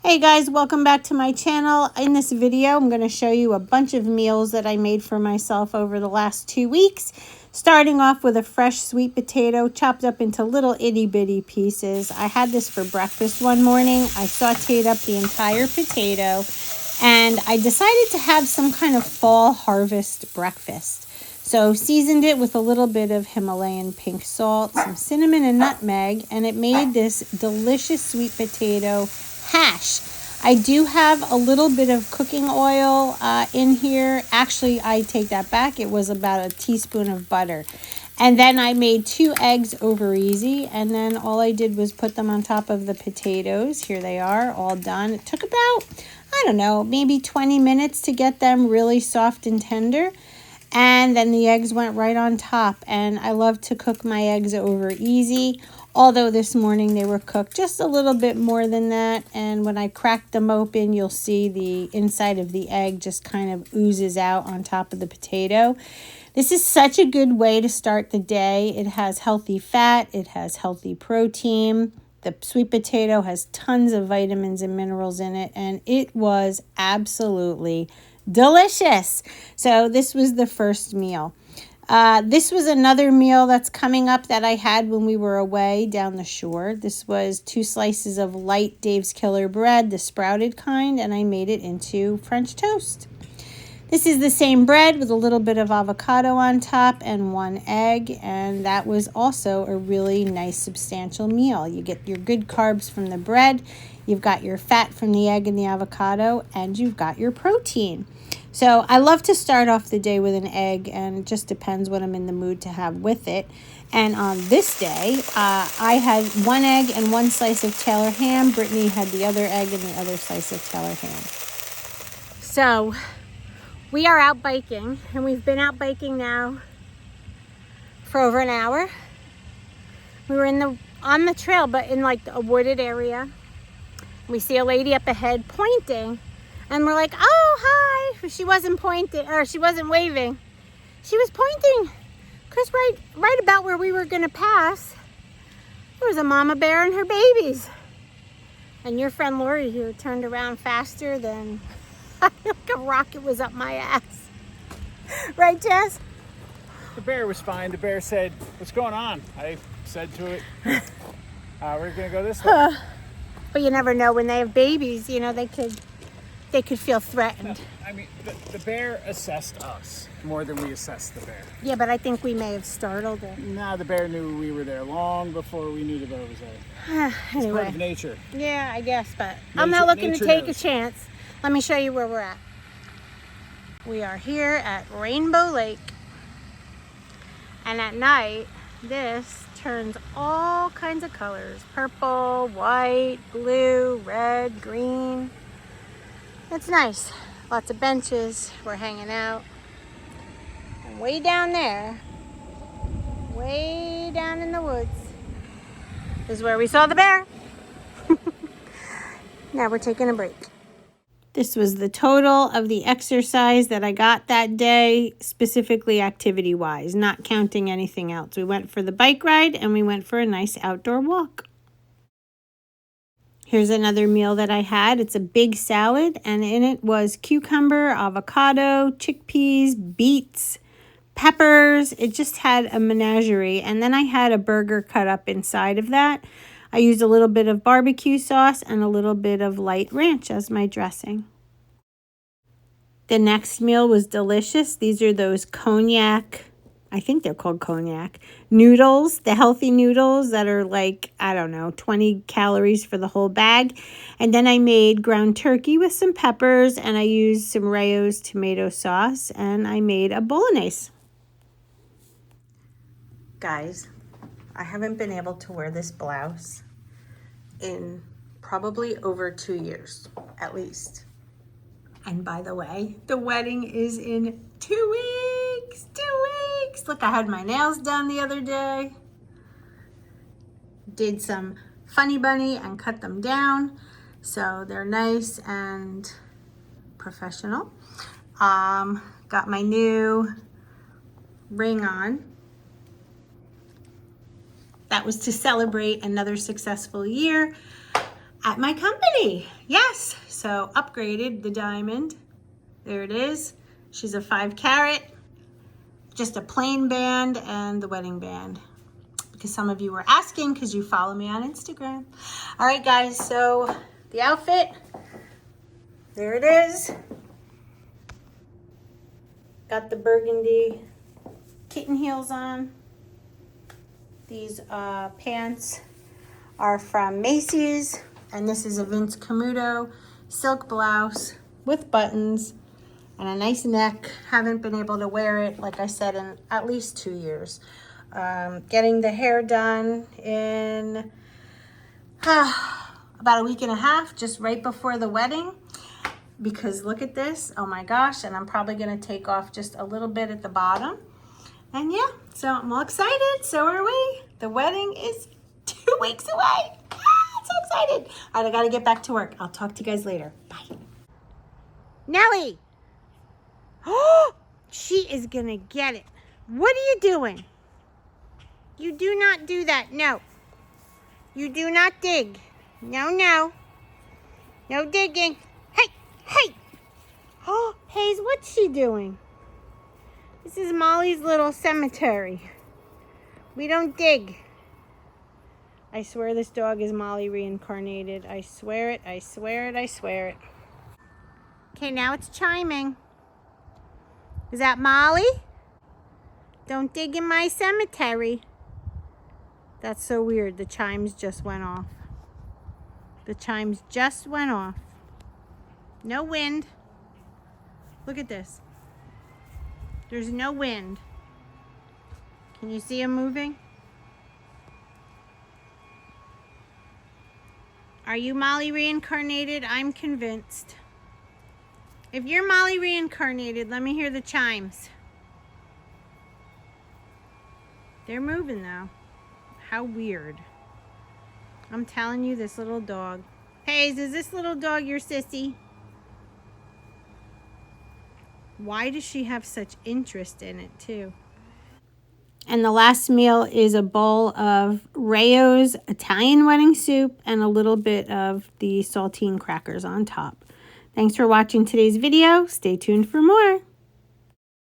Hey guys, welcome back to my channel. In this video, I'm going to show you a bunch of meals that I made for myself over the last 2 weeks. Starting off with a fresh sweet potato chopped up into little itty bitty pieces. I had this for breakfast one morning. I sauteed up the entire potato and I decided to have some kind of fall harvest breakfast. So seasoned it with a little bit of Himalayan pink salt, some cinnamon and nutmeg, and it made this delicious sweet potato hash. I do have a little bit of cooking oil in here. Actually, I take that back. It was about a teaspoon of butter. And then I made 2 eggs over easy. And then all I did was put them on top of the potatoes. Here they are, all done. It took about, I don't know, maybe 20 minutes to get them really soft and tender. And then the eggs went right on top. And I love to cook my eggs over easy. Although this morning they were cooked just a little bit more than that. And when I cracked them open, you'll see the inside of the egg just kind of oozes out on top of the potato. This is such a good way to start the day. It has healthy fat. It has healthy protein. The sweet potato has tons of vitamins and minerals in it. And it was absolutely delicious. So this was the first meal. This was another meal that's coming up that I had when we were away down the shore. This was 2 slices of light Dave's Killer bread, the sprouted kind, and I made it into French toast. This is the same bread with a little bit of avocado on top and 1 egg, and that was also a really nice substantial meal. You get your good carbs from the bread, you've got your fat from the egg and the avocado, and you've got your protein. So I love to start off the day with an egg, and it just depends what I'm in the mood to have with it. And on this day, I had 1 egg and 1 slice of Taylor ham. Brittany had the other egg and the other slice of Taylor ham. So we are out biking, and we've been out biking now for over an hour. We were on the trail, but in like a wooded area. We see a lady up ahead pointing. And we're like, oh, hi. She wasn't pointing, or she wasn't waving. She was pointing. Because right about where we were going to pass, there was a mama bear and her babies. And your friend Lori here turned around faster than like a rocket was up my ass. Right, Jess? The bear was fine. The bear said, what's going on? I said to it, we're going to go this way. But you never know when they have babies, you know, they could feel threatened. No, I mean, the bear assessed us more than we assessed the bear. Yeah, but I think we may have startled it. No, the bear knew we were there long before we knew the bear was there. It's Anyway. part of nature. Yeah, I guess, but I'm not looking to take a chance. Let me show you where we're at. We are here at Rainbow Lake. And at night, this turns all kinds of colors. Purple, white, blue, red, green. It's nice. Lots of benches. We're hanging out. And way down there, way down in the woods, is where we saw the bear. Now we're taking a break. This was the total of the exercise that I got that day, specifically activity-wise, not counting anything else. We went for the bike ride and we went for a nice outdoor walk. Here's another meal that I had. It's a big salad, and in it was cucumber, avocado, chickpeas, beets, peppers. It just had a menagerie. And then I had a burger cut up inside of that. I used a little bit of barbecue sauce and a little bit of light ranch as my dressing. The next meal was delicious. These are those cognac, I think they're called cognac, noodles, the healthy noodles that are like, I don't know, 20 calories for the whole bag. And then I made ground turkey with some peppers, and I used some Rayo's tomato sauce, and I made a bolognese. Guys, I haven't been able to wear this blouse in probably over 2 years, at least. And by the way, the wedding is in 2 weeks. 2 weeks. Look, I had my nails done the other day. Did some funny bunny and cut them down. So they're nice and professional. Got my new ring on. That was to celebrate another successful year. at my company. Yes, so upgraded the diamond. There it is. She's a 5 carat, just a plain band and the wedding band. Because some of you were asking because you follow me on Instagram. All right, guys, so the outfit, there it is. Got the burgundy kitten heels on. These pants are from Macy's, and this is a Vince Camuto silk blouse with buttons and a nice neck. Haven't been able to wear it, like I said, in at least 2 years. Getting the hair done in about a week and a half, just right before the wedding. Because look at this, oh my gosh, and I'm probably gonna take off just a little bit at the bottom. And yeah, so I'm all excited, so are we. The wedding is 2 weeks away. I'm so excited. All right, I gotta get back to work. I'll talk to you guys later. Bye. Nellie. Oh, she is gonna get it. What are you doing? You do not do that, no. You do not dig. No, no. No digging. Hey, hey. Oh, Hayes, what's she doing? This is Molly's little cemetery. We don't dig. I swear this dog is Molly reincarnated. I swear it, I swear it, I swear it. Okay, now it's chiming. Is that Molly? Don't dig in my cemetery. That's so weird. The chimes just went off. The chimes just went off. No wind. Look at this. There's no wind. Can you see them moving? Are you Molly reincarnated? I'm convinced. If you're Molly reincarnated, let me hear the chimes. They're moving though. How weird. I'm telling you, this little dog. Hayes, is this little dog your sissy? Why does she have such interest in it too? And the last meal is a bowl of Rayo's Italian wedding soup and a little bit of the saltine crackers on top. Thanks for watching today's video. Stay tuned for more.